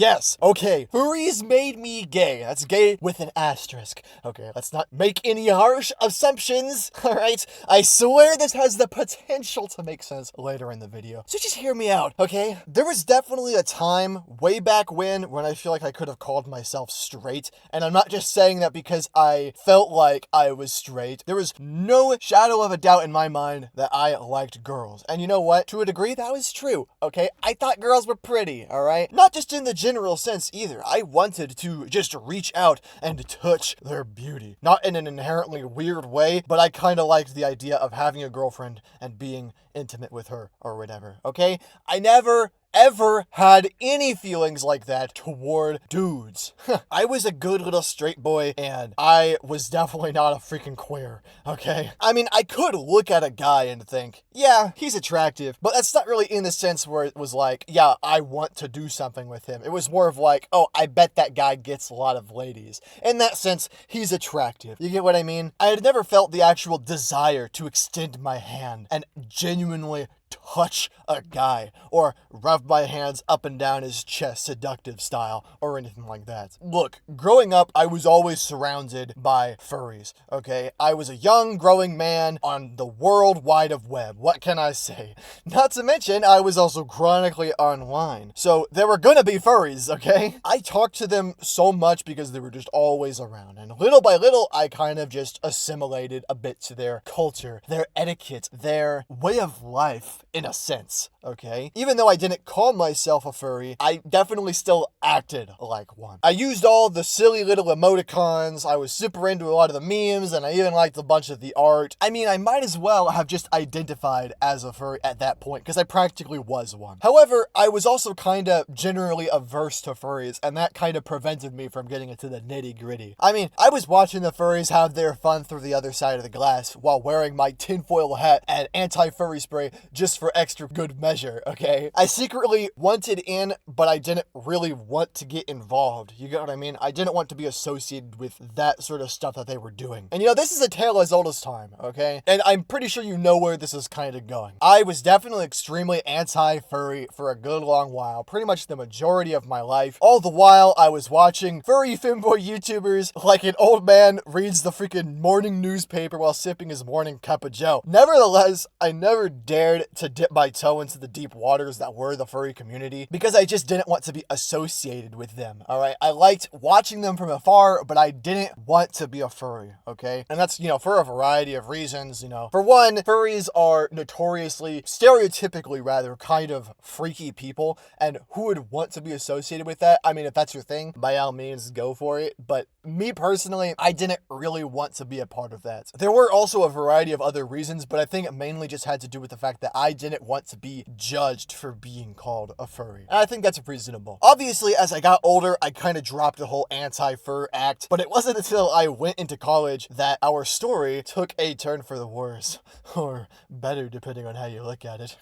Yes, okay, furries made me gay. That's gay with an asterisk. Okay, let's not make any harsh assumptions, alright? I swear this has the potential to make sense later in the video. So just hear me out, okay? There was definitely a time way back when I feel like I could have called myself straight, and I'm not just saying that because I felt like I was straight. There was no shadow of a doubt in my mind that I liked girls. And you know what? To a degree, that was true, okay? I thought girls were pretty, alright? Not just in the general sense either. I wanted to just reach out and touch their beauty. Not in an inherently weird way, but I kind of liked the idea of having a girlfriend and being intimate with her or whatever, okay? I never ever had any feelings like that toward dudes. I was a good little straight boy, and I was definitely not a freaking queer, okay? I mean, I could look at a guy and think, yeah, he's attractive, but that's not really in the sense where it was like, yeah, I want to do something with him. It was more of like, oh, I bet that guy gets a lot of ladies. In that sense, he's attractive. You get what I mean? I had never felt the actual desire to extend my hand and genuinely touch a guy or rub my hands up and down his chest seductive style or anything like that. Look, growing up, I was always surrounded by furries, okay? I was a young, growing man on the world wide of web. What can I say? Not to mention, I was also chronically online. So there were gonna be furries, okay? I talked to them so much because they were just always around. And little by little, I kind of just assimilated a bit to their culture, their etiquette, their way of life, in a sense, okay? Even though I didn't call myself a furry, I definitely still acted like one. I used all the silly little emoticons, I was super into a lot of the memes, and I even liked a bunch of the art. I mean, I might as well have just identified as a furry at that point, because I practically was one. However, I was also kinda generally averse to furries, and that kind of prevented me from getting into the nitty-gritty. I mean, I was watching the furries have their fun through the other side of the glass while wearing my tinfoil hat and anti-furry spray just for extra good measure, okay? I secretly wanted in, but I didn't really want to get involved. You get what I mean? I didn't want to be associated with that sort of stuff that they were doing. And you know, this is a tale as old as time, okay? And I'm pretty sure you know where this is kind of going. I was definitely extremely anti-furry for a good long while, pretty much the majority of my life. All the while, I was watching furry femboy YouTubers like an old man reads the freaking morning newspaper while sipping his morning cup of joe. Nevertheless, I never dared to dip my toe into the deep waters that were the furry community because I just didn't want to be associated with them, alright? I liked watching them from afar, but I didn't want to be a furry, okay? And that's, you know, for a variety of reasons, you know. For one, furries are notoriously, stereotypically rather, kind of freaky people, and who would want to be associated with that? I mean, if that's your thing, by all means, go for it, but me personally, I didn't really want to be a part of that. There were also a variety of other reasons, but I think it mainly just had to do with the fact that I didn't want to be judged for being called a furry. And I think that's reasonable. Obviously, as I got older, I kind of dropped the whole anti-fur act, but it wasn't until I went into college that our story took a turn for the worse. Or better, depending on how you look at it.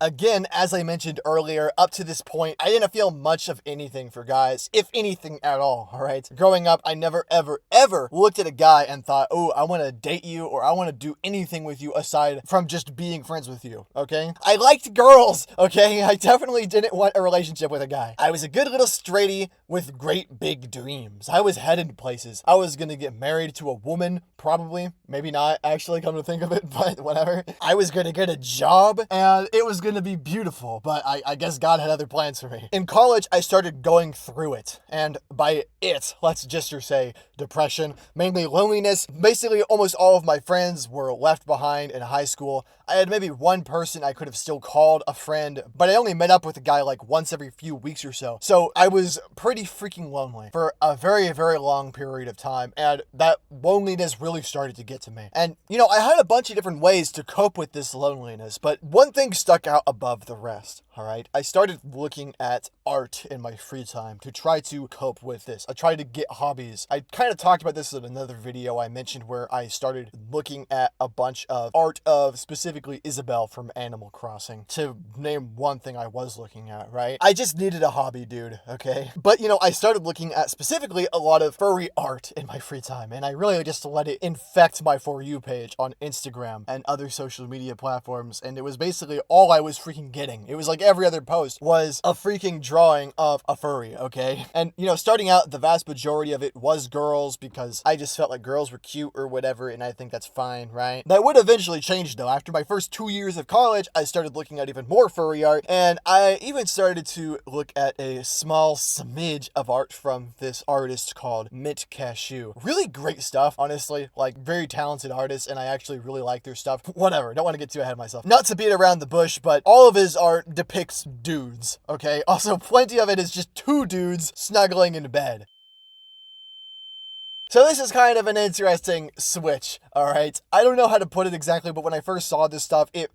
Again, as I mentioned earlier, up to this point, I didn't feel much of anything for guys, if anything at all, alright? Growing up, I never, ever looked at a guy and thought, oh, I want to date you, or I want to do anything with you aside from just being friends with you, okay? I liked girls, okay? I definitely didn't want a relationship with a guy. I was a good little straighty with great big dreams. I was headed places. I was gonna get married to a woman, probably. Maybe not, actually, come to think of it, but whatever. I was gonna get a job, and it was gonna be beautiful, but I guess God had other plans for me. In college, I started going through it, and by it, let's just say depression, mainly loneliness. Basically, almost all of my friends were left behind in high school. I had maybe one person I could have still called a friend, but I only met up with a guy like once every few weeks or so. So I was pretty freaking lonely for a very, very long period of time, and that loneliness really started to get to me. And, you know, I had a bunch of different ways to cope with this loneliness, but one thing stuck out above the rest, alright? I started looking at art in my free time to try to cope with this. I tried to get hobbies. I kind of talked about this in another video I mentioned where I started looking at a bunch of art of specifically Isabelle from Animal Crossing, to name one thing I was looking at, right? I just needed a hobby, dude, okay? But, you know, I started looking at specifically a lot of furry art in my free time, and I really just let it infect my For You page on Instagram and other social media platforms, and it was basically all I was freaking getting. It was like every other post was a freaking drawing of a furry, okay? And, you know, starting out, the vast majority of it was girls because I just felt like girls were cute or whatever, and I think that's fine, right? That would eventually change, though. After my first 2 years of college, I started looking at even more furry art, and I even started to look at a small smidge of art from this artist called Mint Cashew. Really great stuff, honestly. Like, very talented artist, and I actually really like their stuff. Whatever, don't want to get too ahead of myself. Not to beat around the bush, but all of his art depicts dudes, okay? Also, plenty of it is just two dudes snuggling in bed. So this is kind of an interesting switch, alright? I don't know how to put it exactly, but when I first saw this stuff, it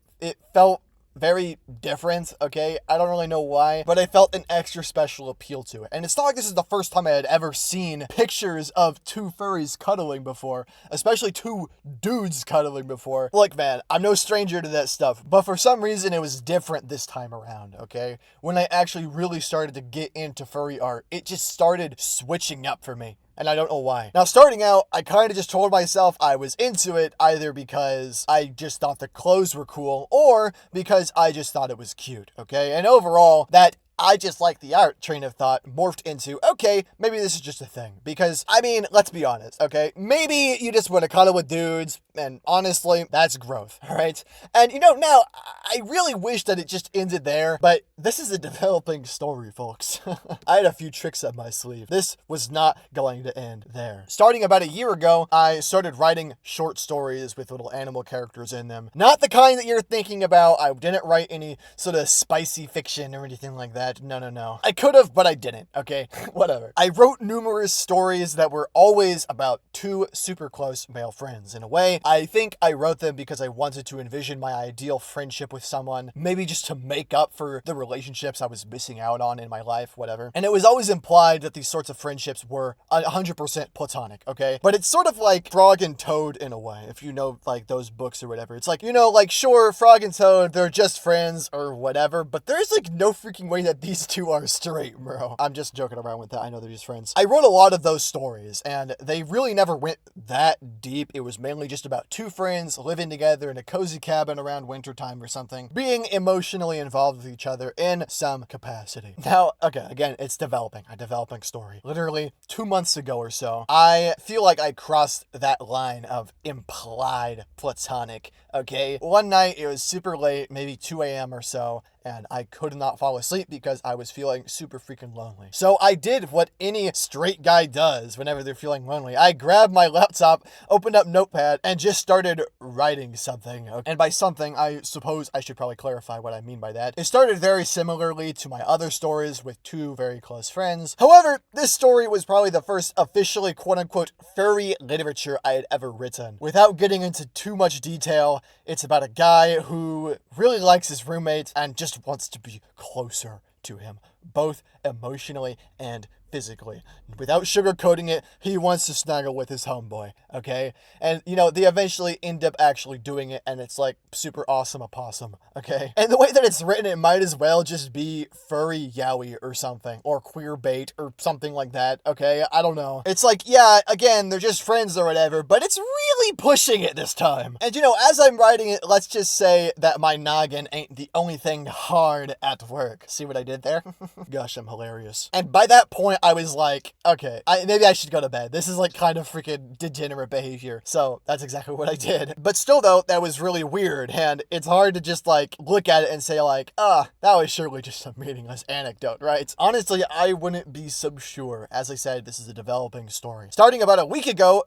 felt very different, okay? I don't really know why, but I felt an extra special appeal to it. And it's not like this is the first time I had ever seen pictures of two furries cuddling before, especially two dudes cuddling before. Look, man, I'm no stranger to that stuff, but for some reason it was different this time around, okay? When I actually really started to get into furry art, it just started switching up for me. And I don't know why. Now, starting out, I kind of just told myself I was into it either because I just thought the clothes were cool or because I just thought it was cute, okay? And overall, that I just like the art train of thought morphed into, okay, maybe this is just a thing. Because, I mean, let's be honest, okay? Maybe you just want to cuddle with dudes, and honestly, that's growth, alright? And, you know, now, I really wish that it just ended there, but this is a developing story, folks. I had a few tricks up my sleeve. This was not going to end there. Starting about a year ago, I started writing short stories with little animal characters in them. Not the kind that you're thinking about. I didn't write any sort of spicy fiction or anything like that. No. I could have, but I didn't, okay? Whatever. I wrote numerous stories that were always about two super close male friends. In a way, I think I wrote them because I wanted to envision my ideal friendship with someone, maybe just to make up for the relationships I was missing out on in my life, whatever. And it was always implied that these sorts of friendships were 100% platonic, okay? But it's sort of like Frog and Toad in a way, if you know, like, those books or whatever. It's like, you know, like, sure, Frog and Toad, they're just friends or whatever, but there's, like, no freaking way that these two are straight, bro. I'm just joking around with that. I know they're just friends. I wrote a lot of those stories, and they really never went that deep. It was mainly just about two friends living together in a cozy cabin around wintertime or something, being emotionally involved with each other in some capacity. Now, okay, again, it's developing, a developing story. Literally 2 months ago or so, I feel like I crossed that line of implied platonic, okay? One night, it was super late, maybe 2 a.m. or so, and I could not fall asleep because I was feeling super freaking lonely. So I did what any straight guy does whenever they're feeling lonely. I grabbed my laptop, opened up Notepad, and just started writing something. And by something, I suppose I should probably clarify what I mean by that. It started very similarly to my other stories with two very close friends. However, this story was probably the first officially quote-unquote furry literature I had ever written. Without getting into too much detail, it's about a guy who really likes his roommate and just wants to be closer to him, both emotionally and physically. Without sugarcoating it, he wants to snuggle with his homeboy, okay? And, you know, they eventually end up actually doing it, and it's like super awesome opossum, okay? And the way that it's written, it might as well just be furry yaoi or something, or queer bait or something like that, okay? I don't know. It's like, yeah, again, they're just friends or whatever, but it's really pushing it this time. And, you know, as I'm writing it, let's just say that my noggin ain't the only thing hard at work. See what I did there? Gosh, I'm hilarious. And by that point, I was like, okay, maybe I should go to bed. This is like kind of freaking degenerate behavior. So that's exactly what I did. But still though, that was really weird. And it's hard to just like look at it and say like, that was surely just a meaningless anecdote, right? Honestly, I wouldn't be so sure. As I said, this is a developing story. Starting about a week ago,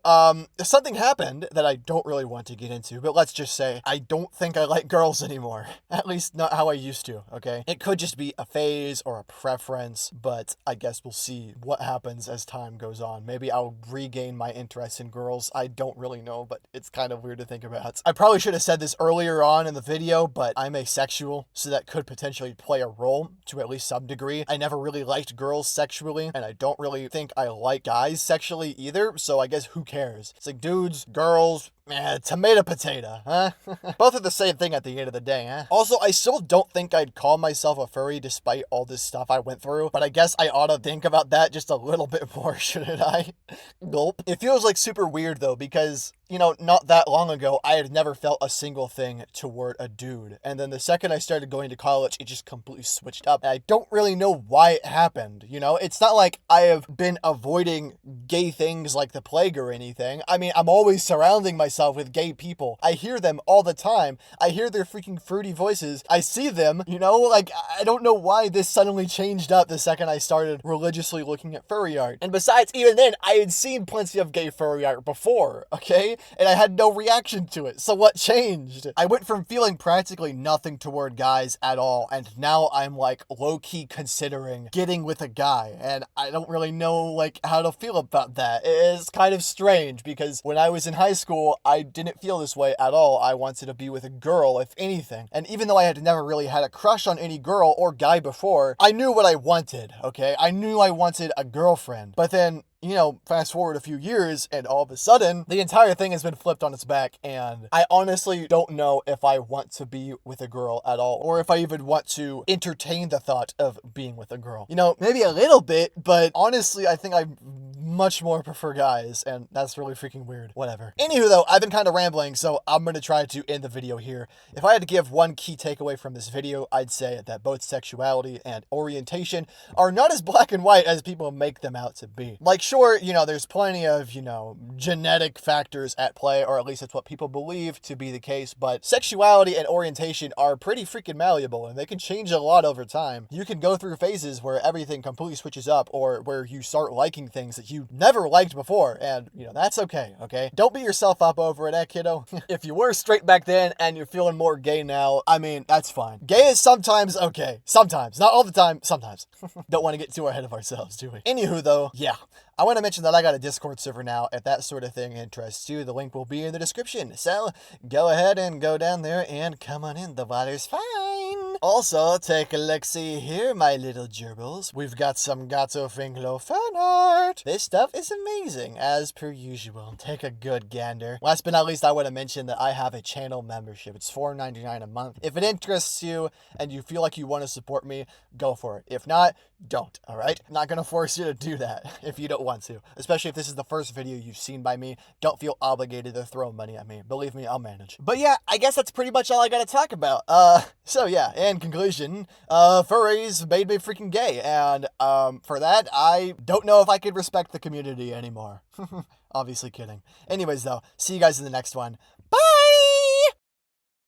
something happened that I don't really want to get into, but let's just say I don't think I like girls anymore. At least not how I used to, okay? It could just be a phase or a preference, but I guess we'll see what happens as time goes on. Maybe I'll regain my interest in girls. I don't really know, but it's kind of weird to think about. I probably should have said this earlier on in the video, but I'm asexual, so that could potentially play a role to at least some degree. I never really liked girls sexually, and I don't really think I like guys sexually either, so I guess who cares? It's like dudes, girls, Tomato potato, huh? Both are the same thing at the end of the day, huh? Also, I still don't think I'd call myself a furry despite all this stuff I went through, but I guess I ought to think about that just a little bit more, shouldn't I? Gulp. It feels like super weird though, because, you know, not that long ago, I had never felt a single thing toward a dude. And then the second I started going to college, it just completely switched up. And I don't really know why it happened, you know? It's not like I have been avoiding gay things like the plague or anything. I mean, I'm always surrounding myself with gay people. I hear them all the time. I hear their freaking fruity voices. I see them, you know? Like, I don't know why this suddenly changed up the second I started religiously looking at furry art. And besides, even then, I had seen plenty of gay furry art before, okay? And I had no reaction to it. So what changed? I went from feeling practically nothing toward guys at all, and now I'm like low-key considering getting with a guy, and I don't really know like how to feel about that. It is kind of strange because when I was in high school, I didn't feel this way at all. I wanted to be with a girl, if anything. And even though I had never really had a crush on any girl or guy before, I knew what I wanted, okay? I knew I wanted a girlfriend. But then, you know, fast forward a few years and all of a sudden, the entire thing has been flipped on its back, and I honestly don't know if I want to be with a girl at all, or if I even want to entertain the thought of being with a girl. You know, maybe a little bit, but honestly, I think I much more prefer guys, and that's really freaking weird. Whatever. Anywho though, I've been kind of rambling, so I'm gonna try to end the video here. If I had to give one key takeaway from this video, I'd say that both sexuality and orientation are not as black and white as people make them out to be. Like, sure, you know, there's plenty of, you know, genetic factors at play, or at least that's what people believe to be the case, but sexuality and orientation are pretty freaking malleable, and they can change a lot over time. You can go through phases where everything completely switches up, or where you start liking things that you never liked before, and, you know, that's okay, okay? Don't beat yourself up over it, kiddo? If you were straight back then, and you're feeling more gay now, I mean, that's fine. Gay is sometimes okay. Sometimes. Not all the time, sometimes. Don't want to get too ahead of ourselves, do we? Anywho, though, yeah. I want to mention that I got a Discord server now. If that sort of thing interests you, the link will be in the description. So, go ahead and go down there and come on in. The water's fine. Also, take a look-see here, my little gerbils. We've got some Gato Finglo fan art. This stuff is amazing, as per usual. Take a good gander. Last but not least, I want to mention that I have a channel membership. It's $4.99 a month. If it interests you and you feel like you want to support me, go for it. If not, don't, alright? I'm not gonna force you to do that if you don't want to. Especially if this is the first video you've seen by me. Don't feel obligated to throw money at me. Believe me, I'll manage. But yeah, I guess that's pretty much all I gotta talk about. So yeah, in conclusion, furries made me freaking gay, and for that, I don't know if I could respect the community anymore. Obviously kidding. Anyways though, see you guys in the next one. Bye!